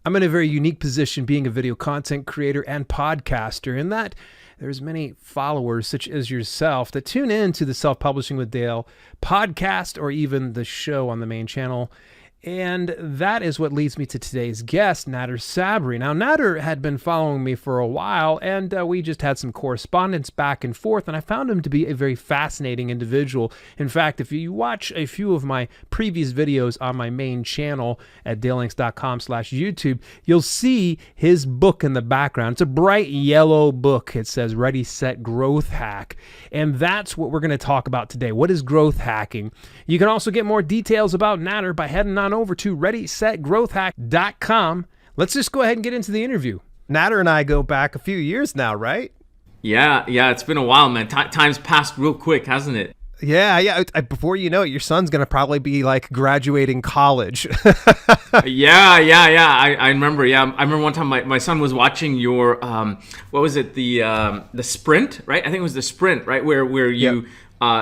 I'm in a very unique position being a video content creator and podcaster in that there's many followers such as yourself that tune in to the Self-Publishing with Dale podcast or even the show on the main channel. And that is what leads me to today's guest, Nader Sabry. Now, Nader had been following me for a while, and we just had some correspondence back and forth, and I found him to be a very fascinating individual. In fact, if you watch a few of my previous videos on my main channel at dalelinks.com/YouTube, you'll see his book in the background. It's a bright yellow book. It says Ready, Set, Growth Hack, and that's what we're going to talk about today. What is growth hacking? You can also get more details about Nader by heading on over to readysetgrowthhack.com. Let's just go ahead and get into the interview. Nader and I go back a few years now, right? Yeah, it's been a while, man. Time's passed real quick, hasn't it? Yeah. Before you know it, your son's going to probably be like graduating college. Yeah. I remember. Yeah, I remember one time my son was watching your, what was it? The sprint, right? I think it was the sprint, right? Where you... Yep.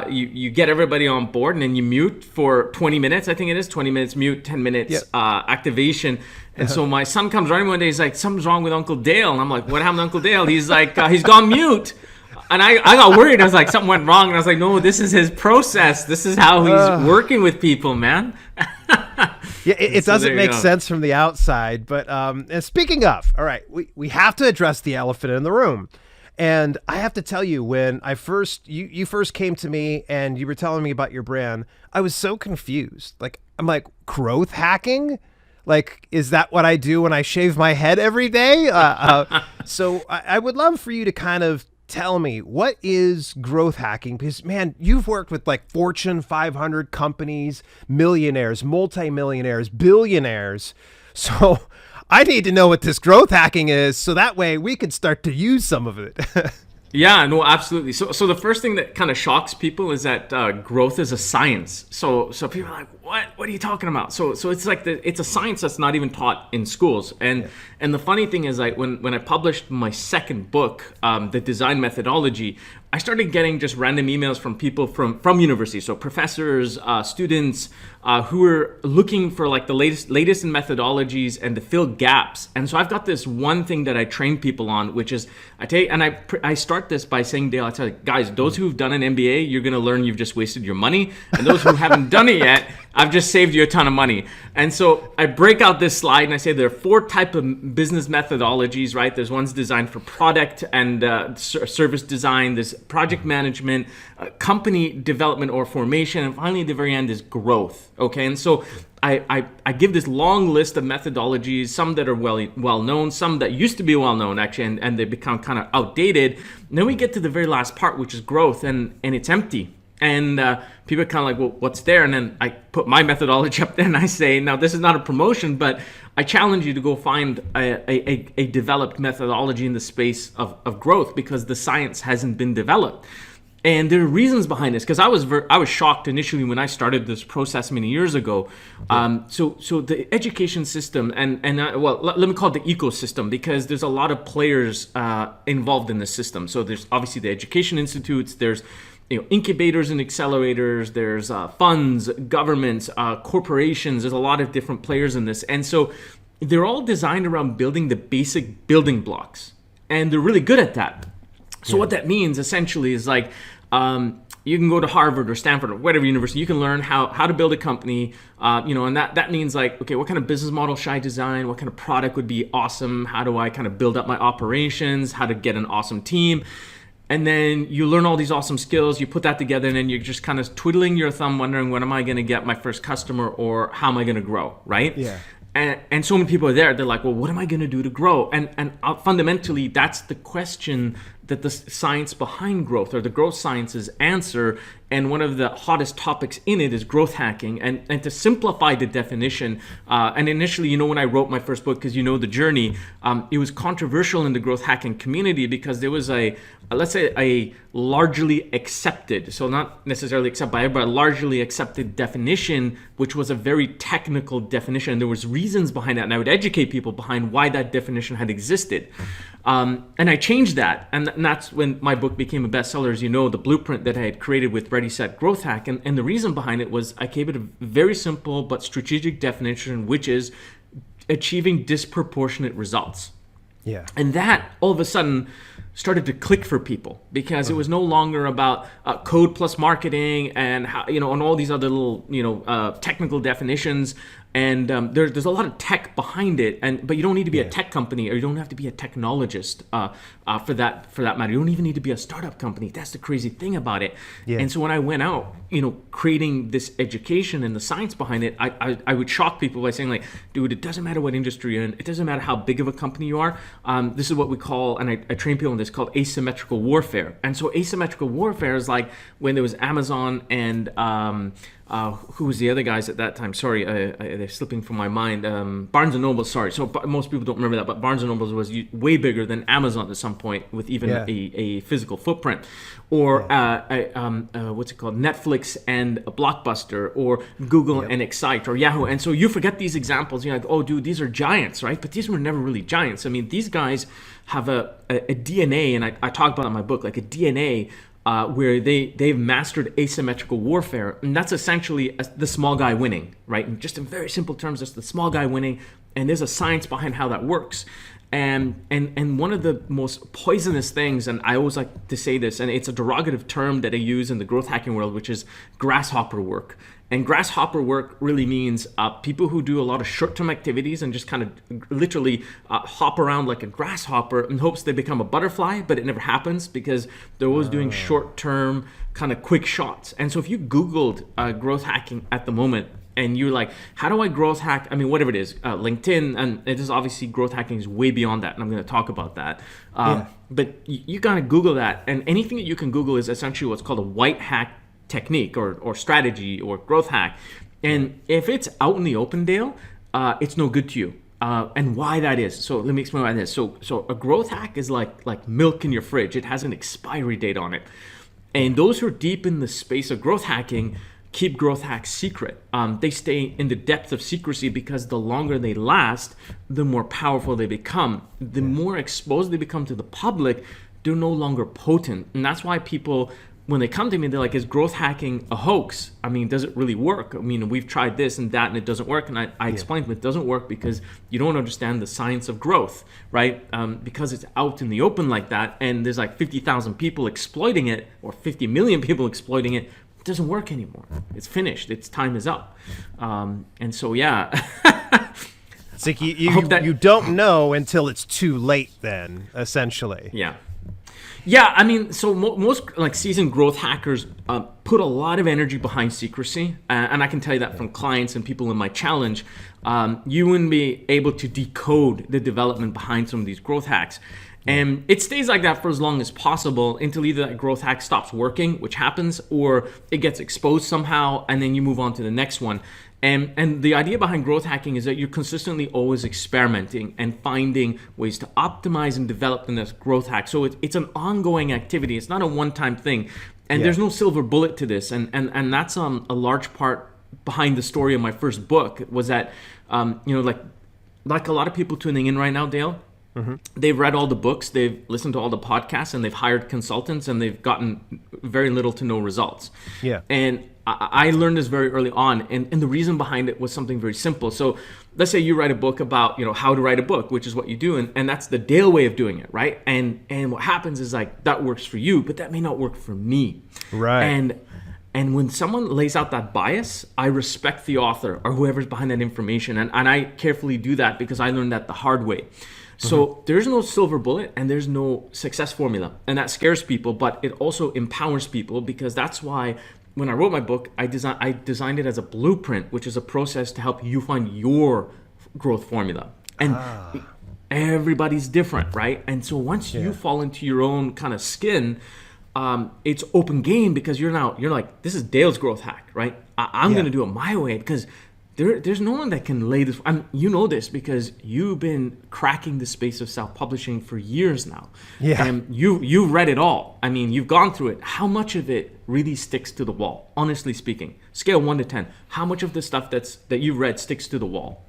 You get everybody on board and then you mute for 20 minutes. I think it is 20 minutes mute, 10 minutes yep. Activation. And so my son comes running one day. He's like, something's wrong with Uncle Dale. And I'm like, what happened to Uncle Dale? He's like, he's gone mute. And I got worried. I was like, something went wrong. And I was like, no, this is his process. This is how he's working with people, man. Yeah, it so doesn't make sense from the outside. But and speaking of, all right, we have to address the elephant in the room. And I have to tell you, when you first came to me and you were telling me about your brand, I was so confused. I'm like, growth hacking? Like, is that what I do when I shave my head every day? So I would love for you to kind of tell me, what is growth hacking? Because, man, you've worked with like Fortune 500 companies, millionaires, multimillionaires, billionaires. So I need to know what this growth hacking is so that way we can start to use some of it. Yeah, no, absolutely. So the first thing that kind of shocks people is that growth is a science. So people are like, what are you talking about? So it's like it's a science that's not even taught in schools. And the funny thing is, like when I published my second book, The Design Methodology, I started getting just random emails from people from universities, so professors, students who were looking for like the latest in methodologies and to fill gaps. And so I've got this one thing that I train people on, which is I start this by saying, Dale, I tell you, guys, those who've done an MBA, you're going to learn you've just wasted your money, and those who haven't done it yet, I've just saved you a ton of money. And so I break out this slide and I say there are 4 types of business methodologies, right? There's ones designed for product and service design. There's project management, company development or formation, and finally at the very end is growth. Okay, and so I give this long list of methodologies, some that are well known, some that used to be well known actually, and they become kind of outdated. And then we get to the very last part, which is growth, and it's empty. And people are kind of like, well, what's there? And then I put my methodology up there and I say, now this is not a promotion, but I challenge you to go find a developed methodology in the space of growth, because the science hasn't been developed. And there are reasons behind this, because I was shocked initially when I started this process many years ago. So the education system let me call it the ecosystem, because there's a lot of players involved in the system. So there's obviously the education institutes, there's incubators and accelerators, there's funds, governments, corporations. There's a lot of different players in this, and so they're all designed around building the basic building blocks, and they're really good at that. So what that means essentially is like you can go to Harvard or Stanford or whatever university, you can learn how to build a company, and that means like, okay, what kind of business model should I design? What kind of product would be awesome? How do I kind of build up my operations? How to get an awesome team? And then you learn all these awesome skills, you put that together, and then you're just kind of twiddling your thumb wondering, when am I going to get my first customer, or how am I going to grow, right? Yeah. And so many people are there, they're like, well, what am I going to do to grow? And fundamentally, that's the question that the science behind growth, or the growth sciences, answer. And one of the hottest topics in it is growth hacking. And to simplify the definition, and initially, when I wrote my first book, because the journey, it was controversial in the growth hacking community, because there was a largely accepted, so not necessarily accepted by everybody, but a largely accepted definition, which was a very technical definition. And there was reasons behind that, and I would educate people behind why that definition had existed. And I changed that, and that's when my book became a bestseller, as the blueprint that I had created with Ready, Set, Growth Hack. And the reason behind it was I gave it a very simple but strategic definition, which is achieving disproportionate results. Yeah. And that all of a sudden started to click for people because it was no longer about code plus marketing and how, and all these other little, technical definitions. And there's a lot of tech behind it, but you don't need to be a tech company, or you don't have to be a technologist for that matter. You don't even need to be a startup company. That's the crazy thing about it. Yeah. And so when I went out, creating this education and the science behind it, I would shock people by saying, like, dude, it doesn't matter what industry you're in. It doesn't matter how big of a company you are. This is what we call, and I train people in this, called asymmetrical warfare. And so asymmetrical warfare is like when there was Amazon and who was the other guys at that time? Sorry, they're slipping from my mind. Barnes & Noble, sorry. So most people don't remember that, but Barnes & Noble was way bigger than Amazon at some point with even a physical footprint. Or what's it called? Netflix and Blockbuster, or Google and Excite, or Yahoo. And so you forget these examples. You're like, oh, dude, these are giants, right? But these were never really giants. I mean, these guys have a DNA, and I talk about it in my book, like a DNA where they've mastered asymmetrical warfare, and that's essentially the small guy winning, right? And just in very simple terms, it's the small guy winning, and there's a science behind how that works. And one of the most poisonous things, and I always like to say this, and it's a derogative term that I use in the growth hacking world, which is grasshopper work. And grasshopper work really means people who do a lot of short-term activities and just kind of literally hop around like a grasshopper in hopes they become a butterfly, but it never happens because they're always doing short-term kind of quick shots. And so if you Googled growth hacking at the moment, and you're like, how do I growth hack? I mean, whatever it is, LinkedIn, and it is obviously growth hacking is way beyond that, and I'm going to talk about that. But you gotta Google that, and anything that you can Google is essentially what's called a white hack technique or strategy or growth hack. And if it's out in the open, Dale, it's no good to you. And why that is. So let me explain why that is. So a growth hack is like milk in your fridge. It has an expiry date on it. And those who are deep in the space of growth hacking keep growth hacks secret. They stay in the depth of secrecy because the longer they last, the more powerful they become. The more exposed they become to the public, they're no longer potent. And that's why people, when they come to me, they're like, is growth hacking a hoax? I mean, does it really work? I mean, we've tried this and that and it doesn't work. And I explained to them it doesn't work because you don't understand the science of growth, right? Because it's out in the open like that, and there's like 50,000 people exploiting it, or 50 million people exploiting it. It doesn't work anymore. It's finished. Its time is up. And so, yeah. It's like you don't know until it's too late then, essentially. Yeah. Yeah, I mean, so most like seasoned growth hackers put a lot of energy behind secrecy, and I can tell you that from clients and people in my challenge. You wouldn't be able to decode the development behind some of these growth hacks. And it stays like that for as long as possible until either that growth hack stops working, which happens, or it gets exposed somehow, and then you move on to the next one. And the idea behind growth hacking is that you're consistently always experimenting and finding ways to optimize and develop in this growth hack. So it's an ongoing activity. It's not a one-time thing. And there's no silver bullet to this. And that's a large part behind the story of my first book, was that, like a lot of people tuning in right now, Dale, they've read all the books, they've listened to all the podcasts, and they've hired consultants, and they've gotten very little to no results. Yeah. And I learned this very early on, and the reason behind it was something very simple. So let's say you write a book about, how to write a book, which is what you do, and that's the Dale way of doing it, right? And what happens is, like, that works for you, but that may not work for me. Right. And when someone lays out that bias, I respect the author or whoever's behind that information, and I carefully do that because I learned that the hard way. So there's no silver bullet and there's no success formula, and that scares people, but it also empowers people, because that's why when I wrote my book, I designed it as a blueprint, which is a process to help you find your growth formula. And everybody's different, right? And so once you fall into your own kind of skin, it's open game, because you're like, this is Dale's growth hack, right? I'm going to do it my way, because there's no one that can lay this. You know this because you've been cracking the space of self-publishing for years now. Yeah. And you've read it all. I mean, you've gone through it. How much of it really sticks to the wall? Honestly speaking, scale 1 to 10. How much of the stuff that you've read sticks to the wall?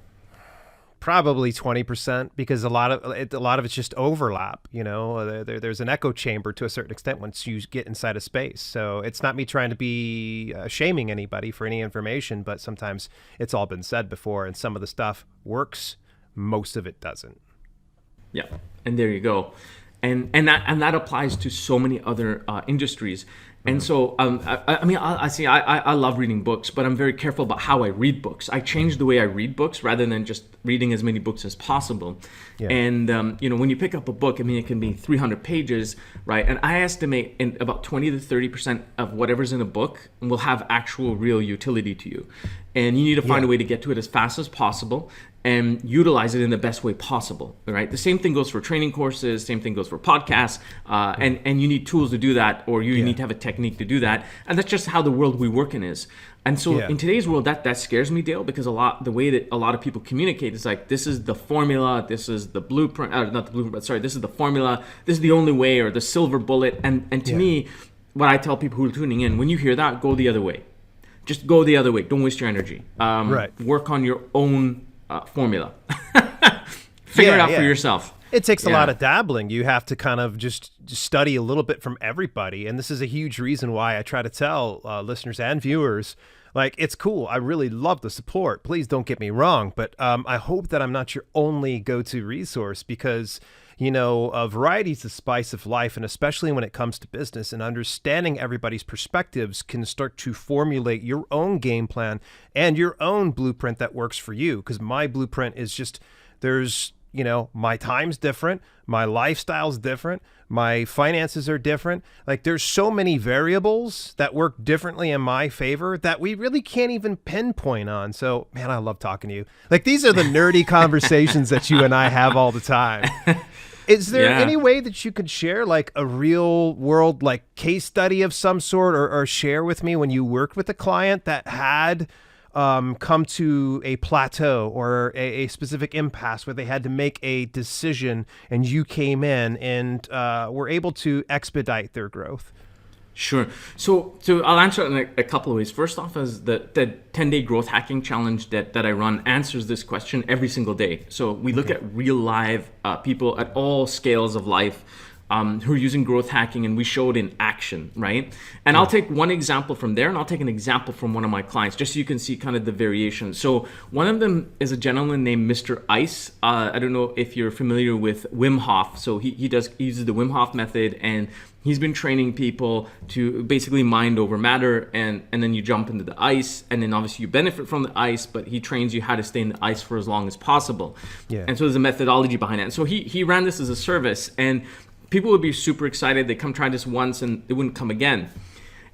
Probably 20%, because a lot of it's just overlap. There's an echo chamber to a certain extent once you get inside a space. So it's not me trying to be shaming anybody for any information, but sometimes it's all been said before, and some of the stuff works most of it doesn't. Yeah, and there you go, and that applies to so many other industries. And so, I love reading books, but I'm very careful about how I read books. I change the way I read books rather than just reading as many books as possible. Yeah. And, when you pick up a book, it can be 300 pages, right? And I estimate about 20 to 30% of whatever's in a book will have actual real utility to you. And you need to find a way to get to it as fast as possible and utilize it in the best way possible, right? The same thing goes for training courses, same thing goes for podcasts, and you need tools to do that, or you need to have a technique to do that. And that's just how the world we work in is. And so in today's world, that scares me, Dale, because the way that a lot of people communicate is like, this is the formula, this is the blueprint, not the blueprint, but sorry, this is the formula, this is the only way, or the silver bullet. And to me, what I tell people who are tuning in, when you hear that, go the other way. Just go the other way. Don't waste your energy. Work on your own formula. Figure it out for yourself. It takes a lot of dabbling. You have to kind of just study a little bit from everybody. And this is a huge reason why I try to tell listeners and viewers, like, it's cool. I really love the support. Please don't get me wrong. But I hope that I'm not your only go-to resource, because variety is the spice of life, and especially when it comes to business, and understanding everybody's perspectives can start to formulate your own game plan and your own blueprint that works for you. Because my blueprint is just, there's, my time's different, my lifestyle's different, my finances are different. Like, there's so many variables that work differently in my favor that we really can't even pinpoint on. So, man, I love talking to you. Like, these are the nerdy conversations that you and I have all the time. Is there any way that you could share like a real world like case study of some sort, or share with me when you worked with a client that had come to a plateau or a specific impasse where they had to make a decision, and you came in and were able to expedite their growth? Sure. So I'll answer it in a couple of ways. First off, is the 10-day growth hacking challenge that I run answers this question every single day. So we look at real live people at all scales of life who are using growth hacking, and we show it in action, right? And I'll take one example from there, and I'll take an example from one of my clients, just so you can see kind of the variation. So one of them is a gentleman named Mr. Ice. I don't know if you're familiar with Wim Hof. So he uses the Wim Hof method, and he's been training people to basically mind over matter, and then you jump into the ice, and then obviously you benefit from the ice, but he trains you how to stay in the ice for as long as possible. Yeah. And so there's a methodology behind it. And so he ran this as a service, and people would be super excited. They come try this once and they wouldn't come again.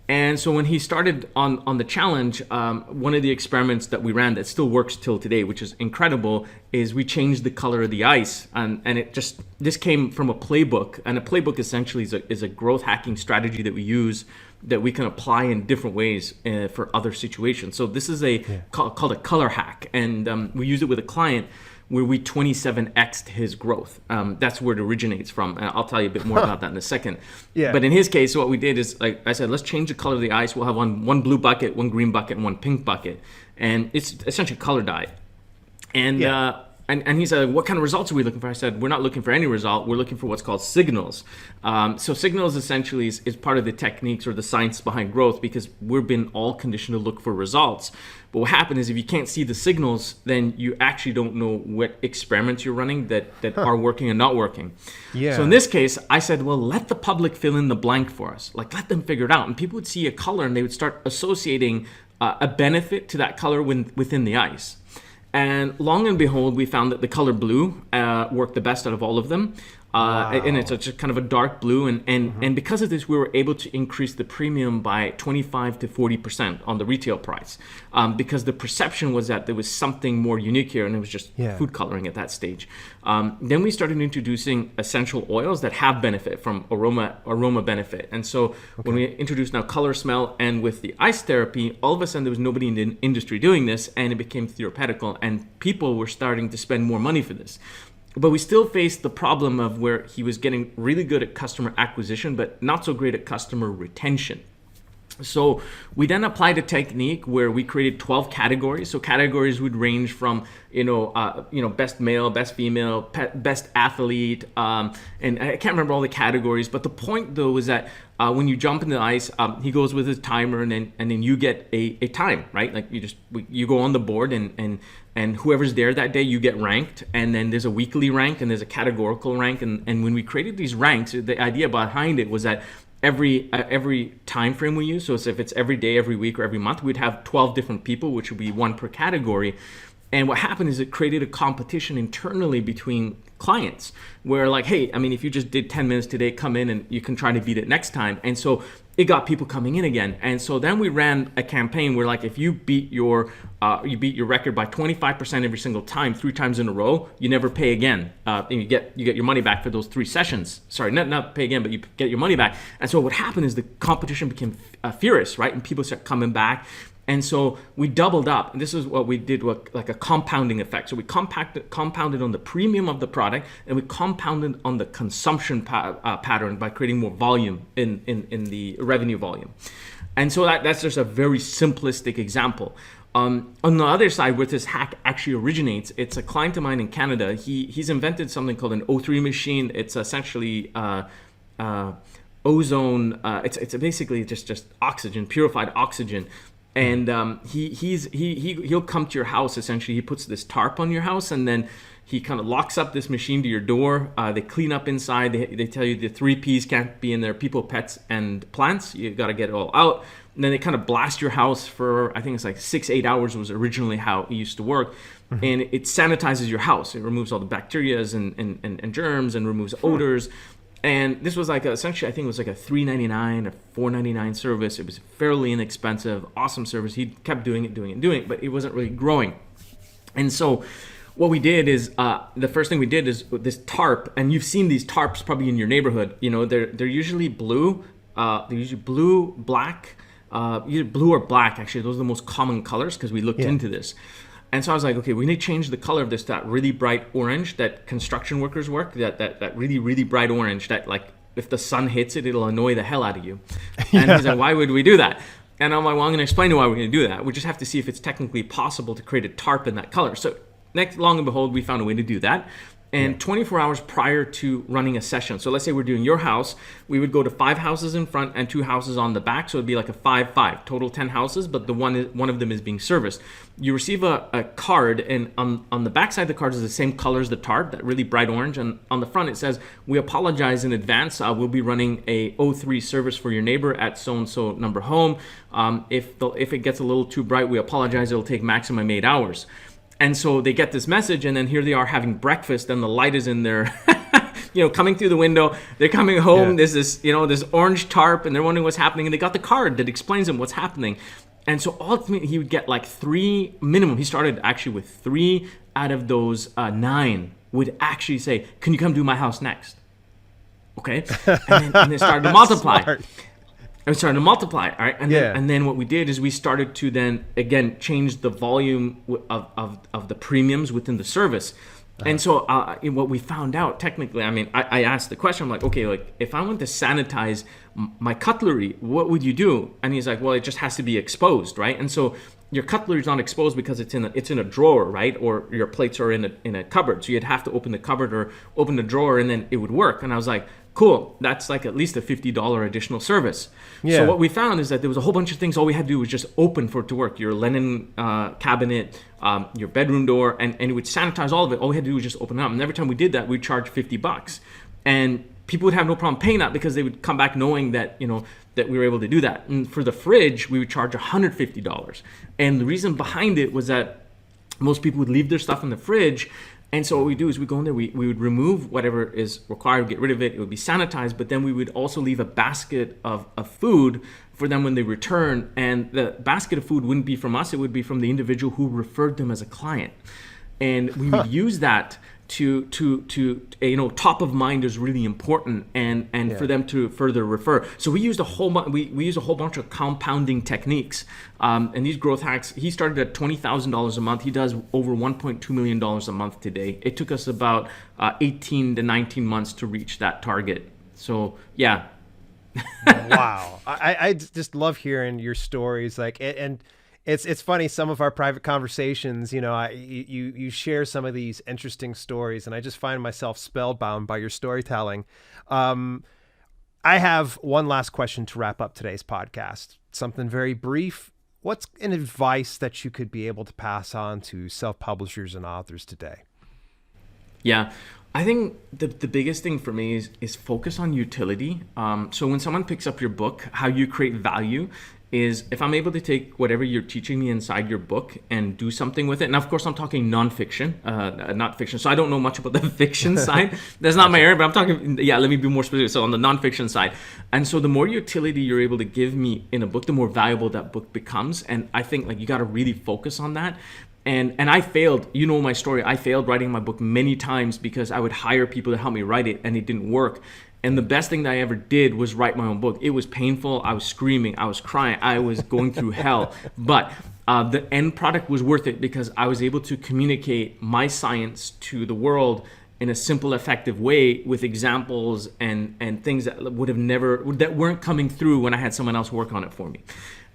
And so when he started on the challenge, one of the experiments that we ran that still works till today, which is incredible, is we changed the color of the ice. And this came from a playbook. And a playbook essentially is a growth hacking strategy that we use that we can apply in different ways for other situations. So this is called a color hack. And we use it with a client where we 27x'd his growth. That's where it originates from. And I'll tell you a bit more about that in a second. Yeah. But in his case, what we did is, like I said, let's change the color of the ice. We'll have one blue bucket, one green bucket, and one pink bucket. And it's essentially color dye. And and he said, what kind of results are we looking for? I said, we're not looking for any result. We're looking for what's called signals. So signals essentially is part of the techniques or the science behind growth, because we've been all conditioned to look for results. But what happens is if you can't see the signals, then you actually don't know what experiments you're running that are working and not working. Yeah. So in this case, I said, well, let the public fill in the blank for us. Like, let them figure it out. And people would see a color and they would start associating a benefit to that color within the ice. And long and behold, we found that the color blue worked the best out of all of them. Wow. And it's just kind of a dark blue. And because of this, we were able to increase the premium by 25 to 40% on the retail price. Because the perception was that there was something more unique here, and it was just food coloring at that stage. Then we started introducing essential oils that have benefit from aroma benefit. And so when we introduced now color, smell, and with the ice therapy, all of a sudden there was nobody in the industry doing this, and it became theoretical, and people were starting to spend more money for this. But we still faced the problem of where he was getting really good at customer acquisition, but not so great at customer retention. So we then applied a technique where we created 12 categories. So categories would range from, best male, best female, best athlete, and I can't remember all the categories. But the point though is that when you jump in the ice, he goes with his timer, and then you get a time, right? Like you go on the board, and whoever's there that day, you get ranked. And then there's a weekly rank and there's a categorical rank. And when we created these ranks, the idea behind it was that every time frame we use, so if it's every day, every week, or every month, we'd have 12 different people, which would be one per category. And what happened is it created a competition internally between clients where like, hey, I mean, if you just did 10 minutes today, come in and you can try to beat it next time. And so it got people coming in again. And so then we ran a campaign where like, if you beat your record by 25% every single time, 3 times in a row, you never pay again. And you get your money back for those 3 sessions. Sorry, not pay again, but you get your money back. And so what happened is the competition became furious, right? And people start coming back. And so we doubled up, and this is what we did, like a compounding effect. So we compounded on the premium of the product, and we compounded on the consumption pattern by creating more volume in the revenue volume. And so that's just a very simplistic example. On the other side, where this hack actually originates, it's a client of mine in Canada. He's invented something called an O3 machine. It's essentially ozone. It's basically just oxygen, purified oxygen. And he'll come to your house. Essentially, he puts this tarp on your house, and then he kind of locks up this machine to your door. They clean up inside. They tell you the 3 Ps can't be in there: people, pets, and plants. You got to get it all out. And then they kind of blast your house for, I think it's like 6-8 hours was originally how it used to work. Mm-hmm. And it sanitizes your house. It removes all the bacteria and germs and removes odors. And this was essentially, I think it was like a $3.99 or $4.99 service. It was fairly inexpensive, awesome service. He kept doing it, but it wasn't really growing. And so what we did is, the first thing we did is this tarp, and you've seen these tarps probably in your neighborhood. They're usually blue. They're usually blue, black, either blue or black. Actually, those are the most common colors because we looked into this. And so I was like, okay, we need to change the color of this, that really bright orange that construction workers work, that really, really bright orange that, like, if the sun hits it, it'll annoy the hell out of you. And he's like, why would we do that? And I'm like, well, I'm going to explain to you why we're going to do that. We just have to see if it's technically possible to create a tarp in that color. So long and behold, we found a way to do that. And 24 hours prior to running a session. So let's say we're doing your house. We would go to 5 houses in front and 2 houses on the back. So it'd be like a 5-5, total 10 houses, but one of them is being serviced. You receive a card, and on the back side of the card is the same color as the tarp, that really bright orange. And on the front it says, we apologize in advance. We'll be running a O3 service for your neighbor at so-and-so number home. If it gets a little too bright, we apologize. It'll take maximum 8 hours. And so they get this message, and then here they are having breakfast, and the light is in there, coming through the window. They're coming home. Yeah. There's this orange tarp, and they're wondering what's happening. And they got the card that explains them what's happening. And so ultimately, he would get like 3 minimum. He started actually with 3 out of those 9 would actually say, "Can you come do my house next?" Okay, and they started to multiply. Smart. And we started to multiply, all right? And then what we did is we started to then, again, change the volume of the premiums within the service. Uh-huh. And so what we found out, technically, I mean, I asked the question, I'm like, okay, like, if I want to sanitize my cutlery, what would you do? And he's like, well, it just has to be exposed, right? And so your cutlery is not exposed because it's in a drawer, right? Or your plates are in a cupboard. So you'd have to open the cupboard or open the drawer, and then it would work. And I was like, cool, that's like at least a $50 additional service. Yeah. So what we found is that there was a whole bunch of things. All we had to do was just open for it to work. Your linen cabinet, your bedroom door, and it would sanitize all of it. All we had to do was just open it up. And every time we did that, we'd charge $50. And people would have no problem paying that because they would come back knowing that, that we were able to do that. And for the fridge, we would charge $150. And the reason behind it was that most people would leave their stuff in the fridge. And so what we do is we go in there, we would remove whatever is required, get rid of it. It would be sanitized, but then we would also leave a basket of food for them when they return. And the basket of food wouldn't be from us. It would be from the individual who referred them as a client. And we would use that to top of mind is really important, and for them to further refer. So we used a whole bunch of compounding techniques, and these growth hacks. He started at $20,000 a month. He does over $1.2 million a month today. It took us about 18 to 19 months to reach that target. So yeah, Wow. I just love hearing your stories. Like, and it's funny. Some of our private conversations, you share some of these interesting stories, and I just find myself spellbound by your storytelling. I have one last question to wrap up today's podcast. Something very brief. What's an advice that you could be able to pass on to self-publishers and authors today? Yeah, I think the biggest thing for me is focus on utility. So when someone picks up your book, how you create value is if I'm able to take whatever you're teaching me inside your book and do something with it. And of course, I'm talking nonfiction, not fiction. So I don't know much about the fiction side. That's not my area, but I'm talking, let me be more specific. So on the nonfiction side. And so the more utility you're able to give me in a book, the more valuable that book becomes. And I think you got to really focus on that. And I failed, my story. I failed writing my book many times because I would hire people to help me write it and it didn't work. And the best thing that I ever did was write my own book. It was painful. I was screaming. I was crying. I was going through hell. But the end product was worth it because I was able to communicate my science to the world in a simple, effective way with examples and things that that weren't coming through when I had someone else work on it for me.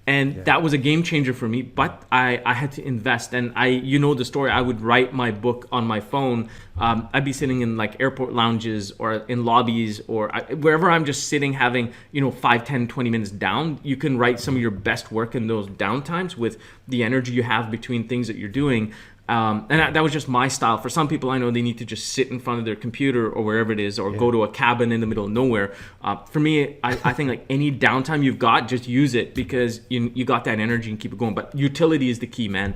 And that was a game changer for me, but I had to invest. And the story, I would write my book on my phone. I'd be sitting in airport lounges or in lobbies or wherever I'm just sitting having, 5, 10, 20 minutes down. You can write some of your best work in those downtimes with the energy you have between things that you're doing. And that was just my style. For some people, I know they need to just sit in front of their computer or wherever it is, or go to a cabin in the middle of nowhere. For me, I think any downtime you've got, just use it because you got that energy and keep it going. But utility is the key, man.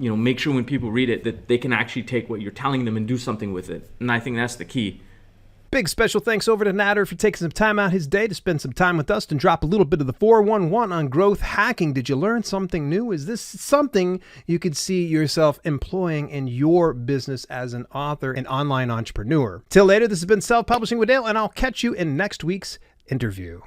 Make sure when people read it that they can actually take what you're telling them and do something with it. And I think that's the key. Big special thanks over to Nader for taking some time out his day to spend some time with us and drop a little bit of the 411 on growth hacking. Did you learn something new? Is this something you could see yourself employing in your business as an author and online entrepreneur? Till later, this has been Self-Publishing with Dale, and I'll catch you in next week's interview.